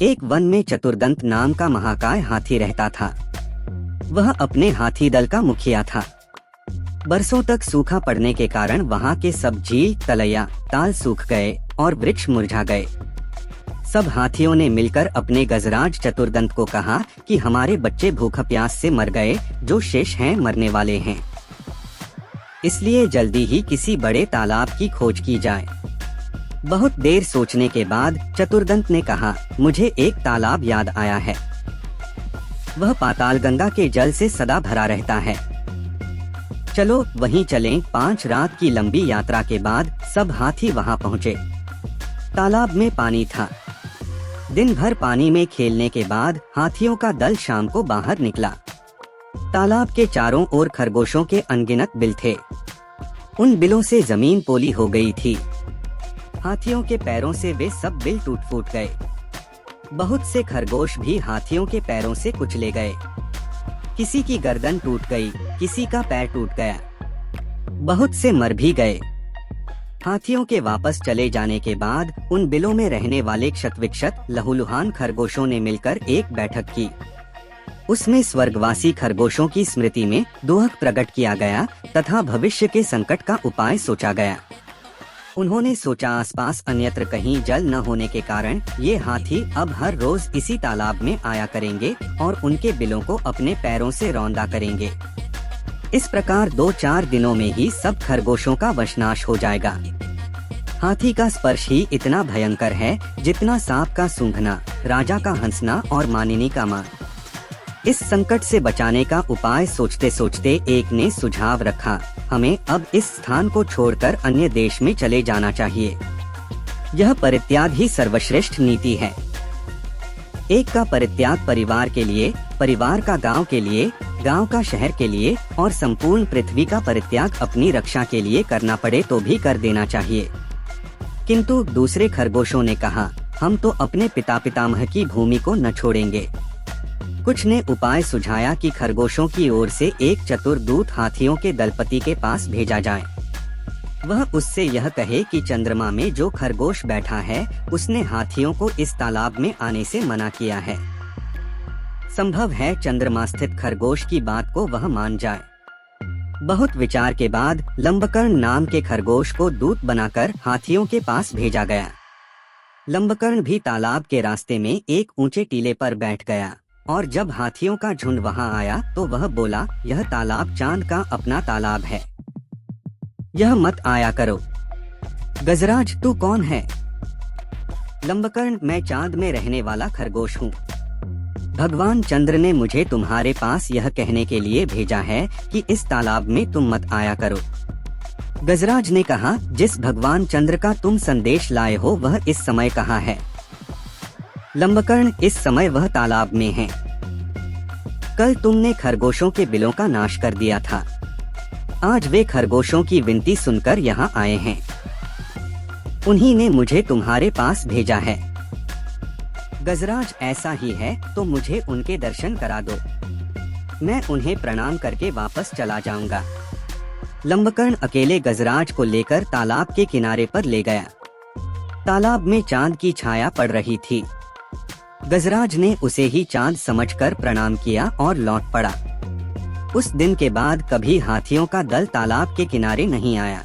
एक वन में चतुर्दंत नाम का महाकाय हाथी रहता था। वह अपने हाथी दल का मुखिया था। बरसों तक सूखा पड़ने के कारण वहाँ के सब झील, तलैया, ताल सूख गए और वृक्ष मुरझा गए। सब हाथियों ने मिलकर अपने गजराज चतुर्दंत को कहा कि हमारे बच्चे भूख प्यास से मर गए, जो शेष हैं मरने वाले हैं, इसलिए जल्दी ही किसी बड़े तालाब की खोज की जाए। बहुत देर सोचने के बाद चतुर्दंत ने कहा, मुझे एक तालाब याद आया है। वह पाताल गंगा के जल से सदा भरा रहता है। चलो वहीं चलें। 5 रात की लंबी यात्रा के बाद सब हाथी वहां पहुंचे। तालाब में पानी था। दिन भर पानी में खेलने के बाद हाथियों का दल शाम को बाहर निकला। तालाब के चारों ओर खरगोशों के अनगिनत बिल थे। उन बिलों से जमीन पोली हो गई थी। हाथियों के पैरों से वे सब बिल टूट फूट गए। बहुत से खरगोश भी हाथियों के पैरों से कुचले गए। किसी की गर्दन टूट गई, किसी का पैर टूट गया। बहुत से मर भी गए। हाथियों के वापस चले जाने के बाद उन बिलों में रहने वाले क्षतविक्षत लहूलुहान खरगोशों ने मिलकर एक बैठक की। उसमें स्वर्गवासी खरगोशों की स्मृति में दोहक प्रकट किया गया तथा भविष्य के संकट का उपाय सोचा गया। उन्होंने सोचा, आसपास अन्यत्र कहीं जल न होने के कारण ये हाथी अब हर रोज इसी तालाब में आया करेंगे और उनके बिलों को अपने पैरों से रौंदा करेंगे। इस प्रकार 2-4 दिनों में ही सब खरगोशों का वशनाश हो जाएगा। हाथी का स्पर्श ही इतना भयंकर है जितना सांप का सूंघना, राजा का हंसना और मानिनी का मार। इस संकट से बचाने का उपाय सोचते सोचते एक ने सुझाव रखा, हमें अब इस स्थान को छोड़कर अन्य देश में चले जाना चाहिए। यह परित्याग ही सर्वश्रेष्ठ नीति है। एक का परित्याग परिवार के लिए, परिवार का गांव के लिए, गांव का शहर के लिए और संपूर्ण पृथ्वी का परित्याग अपनी रक्षा के लिए करना पड़े तो भी कर देना चाहिए। किंतु दूसरे खरगोशों ने कहा, हम तो अपने पिता पितामह की भूमि को न छोड़ेंगे। कुछ ने उपाय सुझाया कि खरगोशों की ओर से एक चतुर दूत हाथियों के दलपति के पास भेजा जाए। वह उससे यह कहे कि चंद्रमा में जो खरगोश बैठा है उसने हाथियों को इस तालाब में आने से मना किया है। संभव है चंद्रमा स्थित खरगोश की बात को वह मान जाए। बहुत विचार के बाद लंबकर्ण नाम के खरगोश को दूत बनाकर हाथियों के पास भेजा गया। लंबकर्ण भी तालाब के रास्ते में एक ऊंचे टीले पर बैठ गया और जब हाथियों का झुंड वहां आया तो वह बोला, यह तालाब चांद का अपना तालाब है, यह मत आया करो। गजराज, तू कौन है? लंबकर्ण, मैं चांद में रहने वाला खरगोश हूँ। भगवान चंद्र ने मुझे तुम्हारे पास यह कहने के लिए भेजा है कि इस तालाब में तुम मत आया करो। गजराज ने कहा, जिस भगवान चंद्र का तुम संदेश लाए हो वह इस समय कहाँ है? लंबकर्ण, इस समय वह तालाब में है। कल तुमने खरगोशों के बिलों का नाश कर दिया था। आज वे खरगोशों की विनती सुनकर यहाँ आए हैं। उन्हीं ने मुझे तुम्हारे पास भेजा है। गजराज, ऐसा ही है तो मुझे उनके दर्शन करा दो, मैं उन्हें प्रणाम करके वापस चला जाऊंगा। लंबकर्ण अकेले गजराज को लेकर तालाब के किनारे पर ले गया। तालाब में चांद की छाया पड़ रही थी। गजराज ने उसे ही चांद समझकर प्रणाम किया और लौट पड़ा। उस दिन के बाद कभी हाथियों का दल तालाब के किनारे नहीं आया।